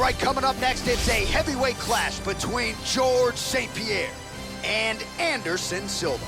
right, coming up next, it's a heavyweight clash between George St. Pierre and Anderson Silva.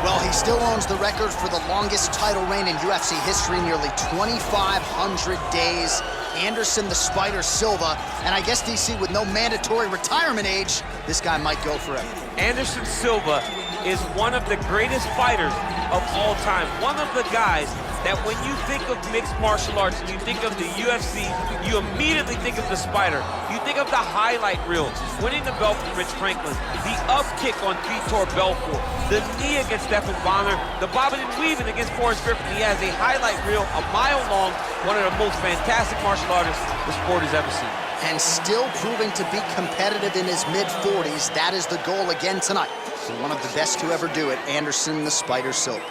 Well, he still owns the record for the longest title reign in UFC history, nearly 2,500 days. Anderson the Spider Silva, and I guess, DC, with no mandatory retirement age, this guy might go forever. Anderson Silva is one of the greatest fighters of all time. One of the guys that when you think of mixed martial arts and you think of the UFC, you immediately think of the Spider. You think of the highlight reel, winning the belt from Rich Franklin, the up kick on Vitor Belfort, the knee against Stephan Bonner, the bobbing and weaving against Forrest Griffin. He has a highlight reel a mile long, one of the most fantastic martial artists the sport has ever seen. And still proving to be competitive in his mid-40s. That is the goal again tonight. For one of the best to ever do it, Anderson the Spider Silva.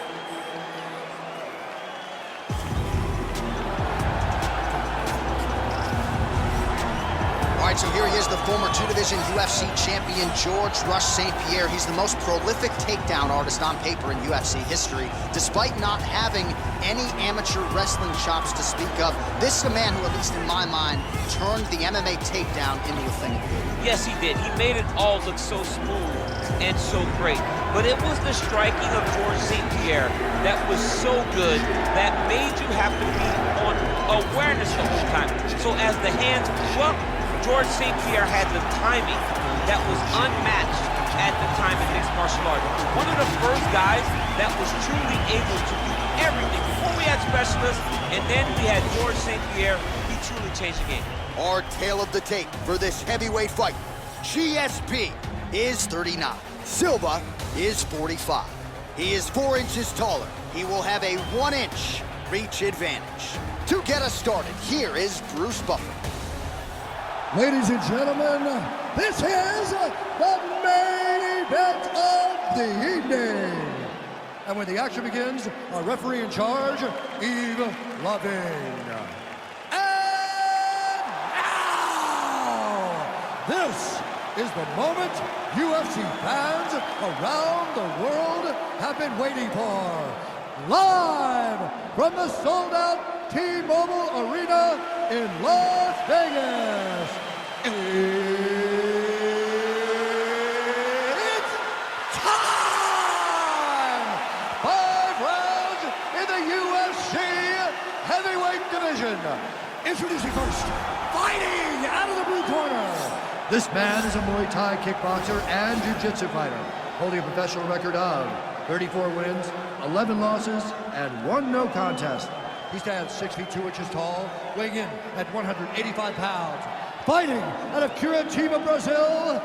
All right, so here he is, the former two-division UFC champion, George Rush St. Pierre. He's the most prolific takedown artist on paper in UFC history. Despite not having any amateur wrestling chops to speak of, this is a man who, at least in my mind, turned the MMA takedown into a thing of beauty. Yes, he did. He made it all look so smooth and so great. But it was the striking of George St. Pierre that was so good that made you have to be on awareness the whole time. So as the hands flew up, George St. Pierre had the timing that was unmatched at the time in mixed martial arts. One of the first guys that was truly able to do everything. Before we had specialists, and then we had George St. Pierre, he truly changed the game. Our tale of the tape for this heavyweight fight. GSP is 39. Silva is 45. He is 4 inches taller. He will have a 1-inch reach advantage. To get us started, here is Bruce Buffer. Ladies and gentlemen, this is the main event of the evening. And when the action begins, our referee in charge, Yves Lavigne. And now, this is the moment UFC fans around the world have been waiting for. Live from the sold-out T-Mobile Arena in Las Vegas. It's time! 5 rounds in the UFC heavyweight division. Introducing first, fighting out of the blue corner. This man is a Muay Thai kickboxer and jiu-jitsu fighter, holding a professional record of 34 wins, 11 losses, and 1 no contest. He stands 6 feet 2 inches tall, weighing in at 185 pounds. Fighting out of Curitiba, Brazil,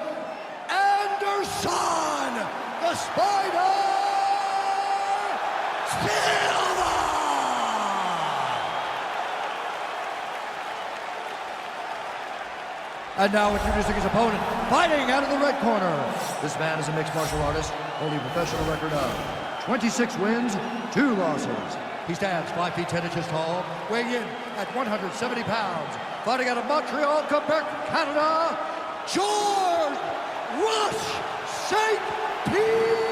Anderson the Spider Silva! And now introducing his opponent, fighting out of the red corner. This man is a mixed martial artist, holding a professional record of 26 wins, 2 losses. He stands 5 feet 10 inches tall, weighing in at 170 pounds. Fighting out of Montreal, Quebec, Canada, George Rush St. Pierre!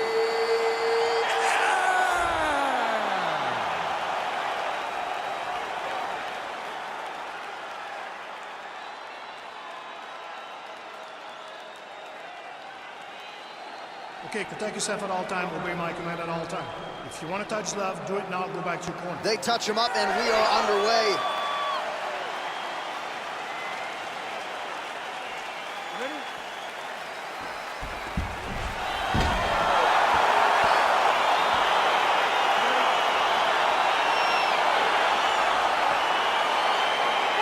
Okay, protect yourself at all time, obey my command at all time. If you want to touch love, do it now, go back to your corner. They touch him up, and we are underway. Ready?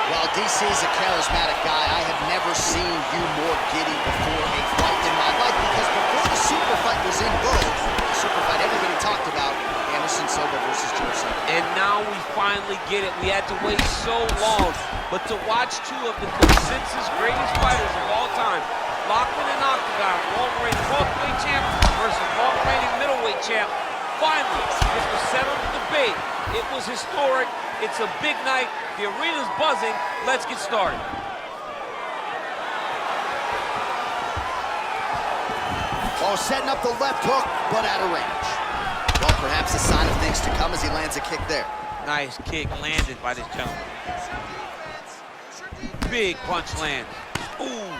While DC is a charismatic guy, I have never seen you more giddy before a fight in my life, because before the super fight was in vogue, the super fight everybody talked about, Anderson Silva versus George Silva. And now we finally get it. We had to wait so long, but to watch 2 of the consensus greatest fighters of all time, locked in an octagon, long-reigning welterweight champ versus long-reigning middleweight champ, finally, this was settled in debate. It was historic. It's a big night. The arena's buzzing. Let's get started. Oh, setting up the left hook, but out of range. Well, perhaps a sign of things to come as he lands a kick there. Nice kick landed by this gentleman. Big punch land. Ooh.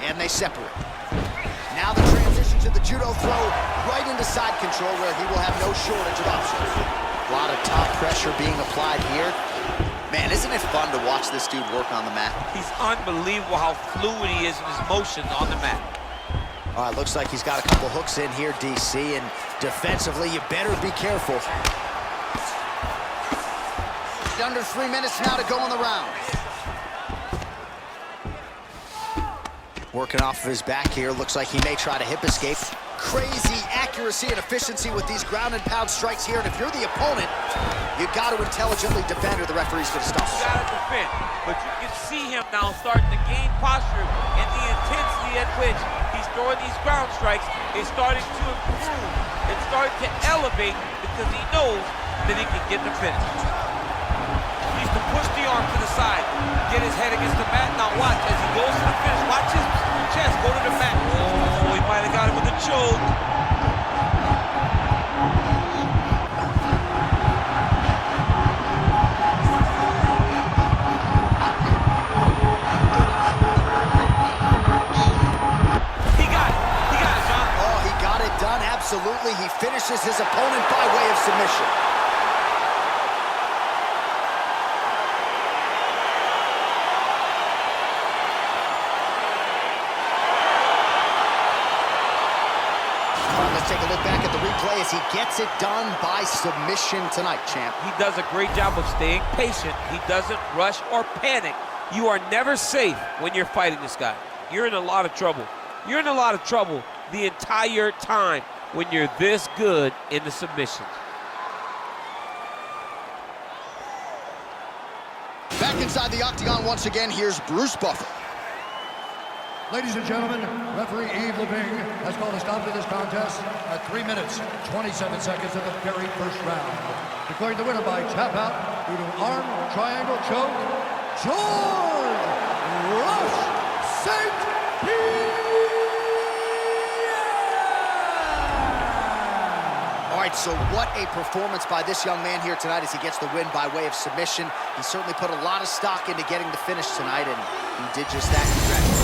And they separate. Now the transition to the judo throw right into side control where he will have no shortage of options. A lot of top pressure being applied here. Man, isn't it fun to watch this dude work on the mat? He's unbelievable how fluid he is in his motions on the mat. All right, looks like he's got a couple hooks in here, DC, and defensively, you better be careful. Under 3 minutes now to go in the round. Working off of his back here, looks like he may try to hip escape. Crazy accuracy and efficiency with these ground and pound strikes here, and if you're the opponent, you got to intelligently defend or the referee's going to stop. You got to defend, but you can see him now starting to gain posture, and the intensity at which he's throwing these ground strikes is starting to improve. It's starting to elevate because he knows that he can get the finish. He needs to push the arm to the side, get his head against the mat. Now watch as he goes to the finish. Watch his chest go to the mat. Oh, he might have got him with a choke. He got it, John. Oh, he got it done, absolutely. He finishes his opponent by way of submission. Take a look back at the replay as he gets it done by submission tonight, champ. He does a great job of staying patient. He doesn't rush or panic. You are never safe when you're fighting this guy. You're in a lot of trouble. You're in a lot of trouble the entire time when you're this good in the submissions. Back inside the octagon once again, here's Bruce Buffer. Ladies and gentlemen, referee Yves Leving has called a stop to this contest at 3 minutes, 27 seconds of the very first round. Declaring the winner by tap out due to arm triangle choke, George Rush St. Pierre! All right, so what a performance by this young man here tonight as he gets the win by way of submission. He certainly put a lot of stock into getting the finish tonight, and he did just that. Congratulations.